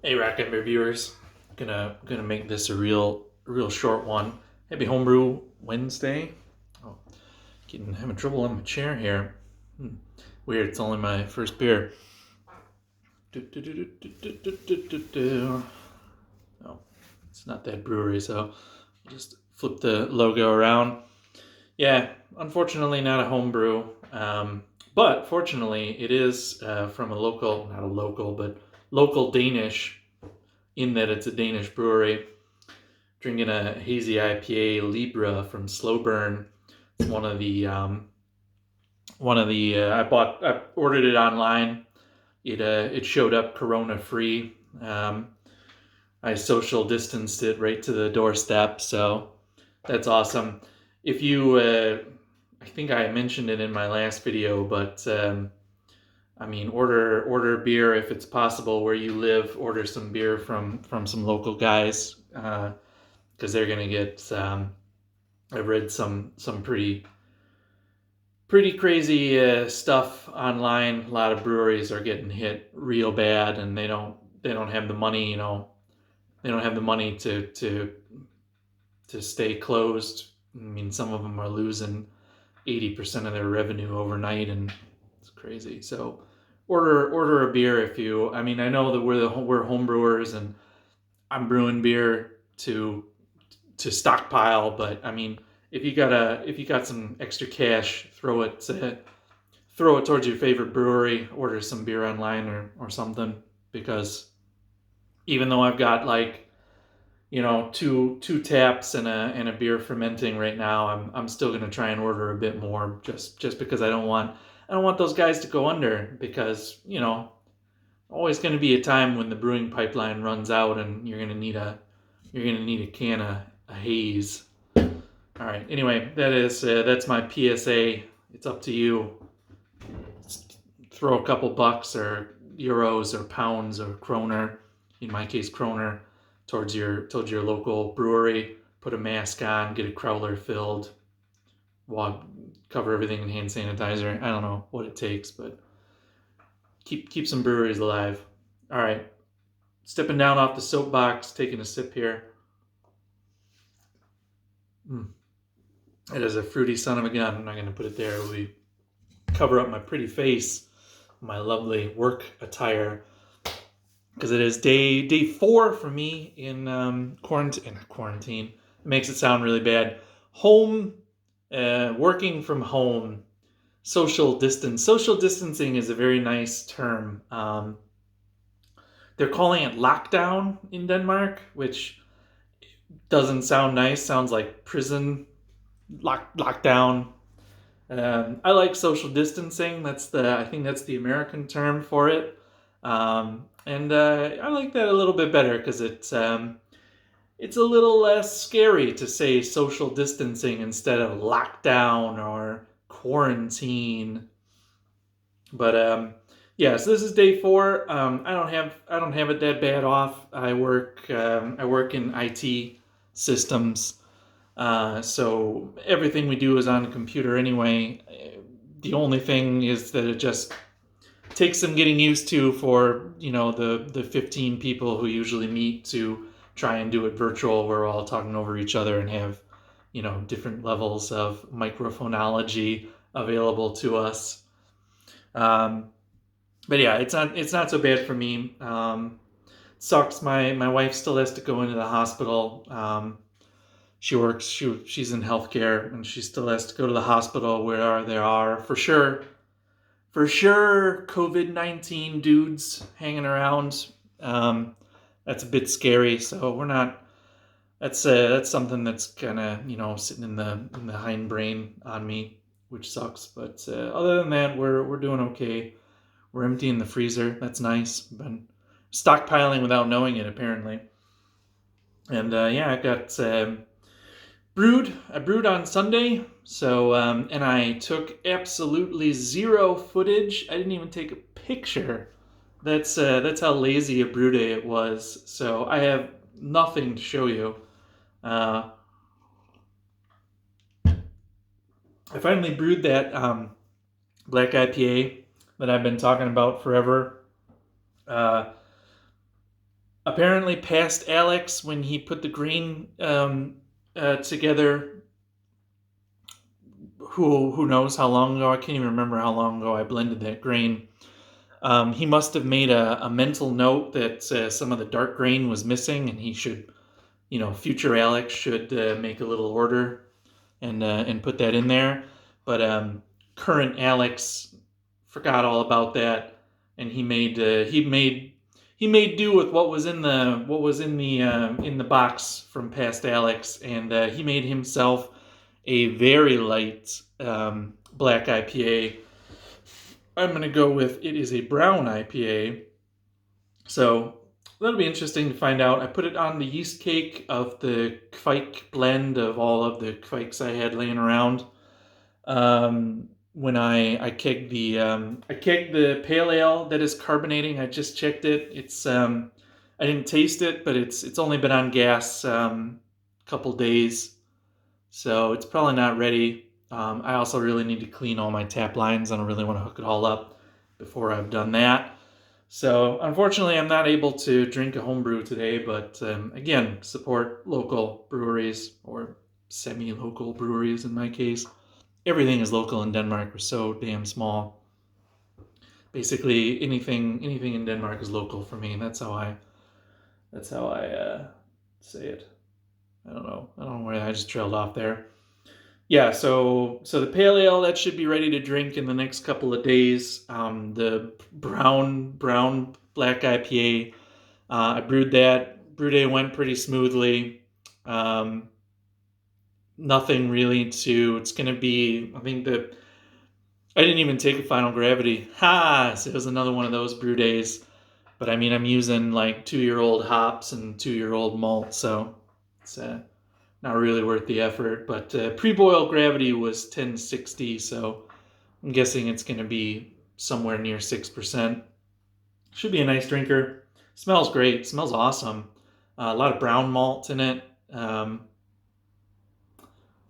Hey, Racket Beer viewers, gonna make this a real short one. Happy Homebrew Wednesday. Oh, having trouble on my chair here. Weird. It's only my first beer. Oh, it's not that brewery, so I'll just flip the logo around. Yeah, unfortunately not a homebrew, but fortunately it is from a local, not a local, but local Danish. In that it's a Danish brewery. Drinking a hazy IPA Libra from Slow Burn. It's I ordered it online. It showed up Corona free. I social distanced it right to the doorstep, so that's awesome. If you, I think I mentioned it in my last video, but order beer if it's possible where you live. Order some beer from some local guys because they're gonna get. I've read some pretty crazy stuff online. A lot of breweries are getting hit real bad, and they don't have the money. They don't have the money to stay closed. I mean, some of them are losing 80% of their revenue overnight, and it's crazy. So order a beer if you. I mean, I know that we're home brewers, and I'm brewing beer to stockpile, but I mean, if you got some extra cash, throw it towards your favorite brewery. Order some beer online or something, because even though I've got like two taps and a beer fermenting right now, I'm still gonna try and order a bit more, just because I don't want those guys to go under, because always going to be a time when the brewing pipeline runs out and you're going to need a can of a haze. All right. Anyway, that's my PSA. It's up to you. Throw a couple bucks or euros or pounds or kroner, in my case kroner, towards your local brewery. Put a mask on, get a crowler filled, cover everything in hand sanitizer. I don't know what it takes, but keep some breweries alive. All right, stepping down off the soapbox, taking a sip here. It is a fruity son of a gun. I'm not going to put it there. It will cover up my pretty face, my lovely work attire, because it is day 4 for me in quarantine. It makes it sound really bad. Home, working from home, social distancing is a very nice term. They're calling it lockdown in Denmark, which doesn't sound nice. Sounds like prison lockdown. I like social distancing. I think that's the American term for it. And I like that a little bit better, because it's a little less scary to say social distancing instead of lockdown or quarantine. But yeah, so this is day 4. I don't have it that bad off. I work in IT systems, so everything we do is on a computer anyway. The only thing is that it just takes some getting used to for the 15 people who usually meet to try and do it virtual. We're all talking over each other and have different levels of microphonology available to us. But yeah, it's not so bad for me. Sucks. My wife still has to go into the hospital. She's in healthcare, and she still has to go to the hospital where there are for sure COVID-19 dudes hanging around. That's a bit scary. So we're not. That's something that's kind of sitting in the hindbrain on me, which sucks. But other than that, we're doing okay. We're emptying the freezer. That's nice. Been stockpiling without knowing it, apparently. And yeah, I got brewed. I brewed on Sunday, so and I took absolutely zero footage. I didn't even take a picture. That's how lazy a brew day it was. So I have nothing to show you. I finally brewed that black IPA that I've been talking about forever. Apparently, past Alex, when he put the grain together, who knows how long ago? I can't even remember how long ago I blended that grain. He must have made a mental note that some of the dark grain was missing, and he should, future Alex should make a little order and put that in there. But current Alex forgot all about that, and he made do with what was in the box from past Alex, and he made himself a very light black IPA. I'm gonna go with it is a brown IPA, so that'll be interesting to find out. I put it on the yeast cake of the Kvike blend of all of the Kvikes I had laying around. When I kegged the pale ale that is carbonating. I just checked it. It's I didn't taste it, but it's only been on gas a couple days, so it's probably not ready. I also really need to clean all my tap lines. I don't really want to hook it all up before I've done that. So unfortunately, I'm not able to drink a homebrew today, but again, support local breweries or semi-local breweries in my case. Everything is local in Denmark. We're so damn small. Basically, anything in Denmark is local for me. That's how I say it. I don't know where I just trailed off there. Yeah, so the pale ale that should be ready to drink in the next couple of days. The brown black IPA, I brewed that. Brew day went pretty smoothly. Nothing really to. It's gonna be. I think that I didn't even take a final gravity. Ha! So it was another one of those brew days. But I mean, I'm using like 2-year-old hops and 2-year-old malt, so it's not really worth the effort. But pre-boil gravity was 1060, so I'm guessing it's going to be somewhere near 6%. Should be a nice drinker. Smells great. Smells awesome. A lot of brown malt in it.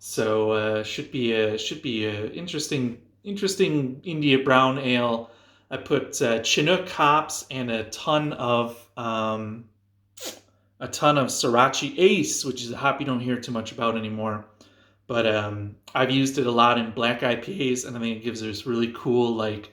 So should be a interesting India brown ale. I put Chinook hops and a ton of Sriracha Ace, which is a hop you don't hear too much about anymore. But I've used it a lot in black IPAs, and I think it gives this really cool, like,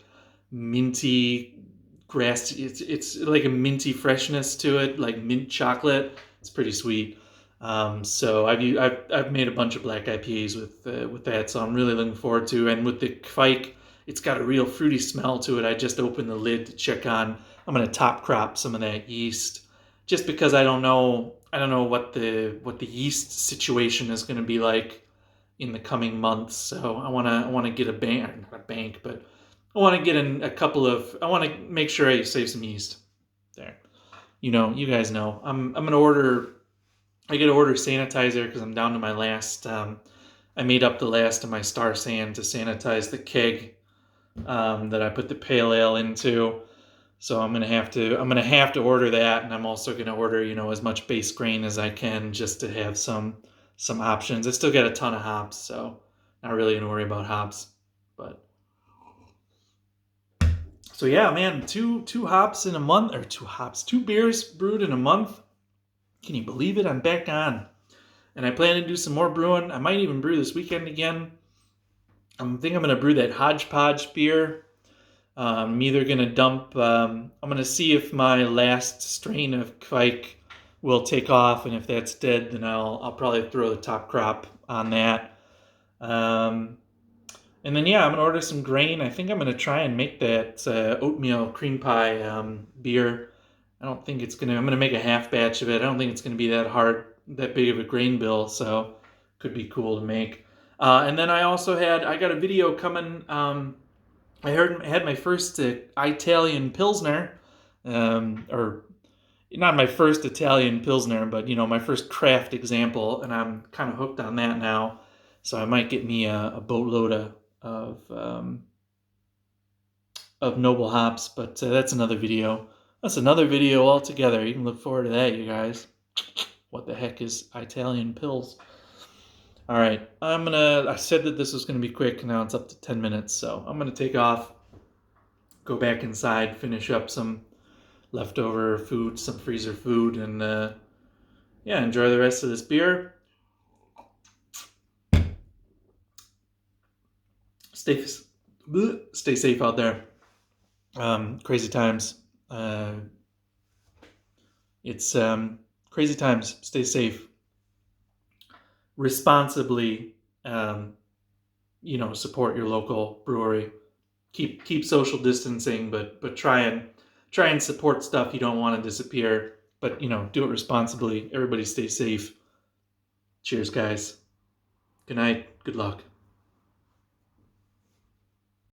minty grass. It's like a minty freshness to it, like mint chocolate. It's pretty sweet. So I've made a bunch of black IPAs with that, so I'm really looking forward to. And with the Kvike, it's got a real fruity smell to it. I just opened the lid to check on. I'm gonna top crop some of that yeast, just because I don't know what the yeast situation is gonna be like in the coming months. So I wanna get not a bank, but I want to get in a couple of. I want to make sure I save some yeast there. You guys know. I'm gonna order. I get to order sanitizer because I'm down to my last. I made up the last of my Star San to sanitize the keg that I put the pale ale into. So I'm gonna have to order that, and I'm also gonna order as much base grain as I can just to have some options. I still got a ton of hops, so not really gonna worry about hops, but. So yeah, man, two hops in a month, or two beers brewed in a month. Can you believe it? I'm back on, and I plan to do some more brewing. I might even brew this weekend again. I think I'm gonna brew that hodgepodge beer. I'm either gonna dump. I'm gonna see if my last strain of Kvike will take off, and if that's dead, then I'll probably throw the top crop on that. And then, yeah, I'm going to order some grain. I think I'm going to try and make that oatmeal cream pie beer. I'm going to make a half batch of it. I don't think it's going to be that big of a grain bill, so could be cool to make. And then I got a video coming. I had my first Italian Pilsner, or not my first Italian Pilsner, but, my first craft example, and I'm kind of hooked on that now. So I might get me a boatload of noble hops, but that's another video. That's another video altogether. You can look forward to that, you guys. What the heck is Italian Pils? All right, I said that this was gonna be quick. Now it's up to 10 minutes, so I'm gonna take off, go back inside, finish up some leftover food, some freezer food, and yeah, enjoy the rest of this beer. Stay stay safe out there. Crazy times. It's crazy times. Stay safe. Responsibly, support your local brewery. Keep social distancing, but try and support stuff you don't want to disappear. But do it responsibly. Everybody stay safe. Cheers, guys. Good night. Good luck.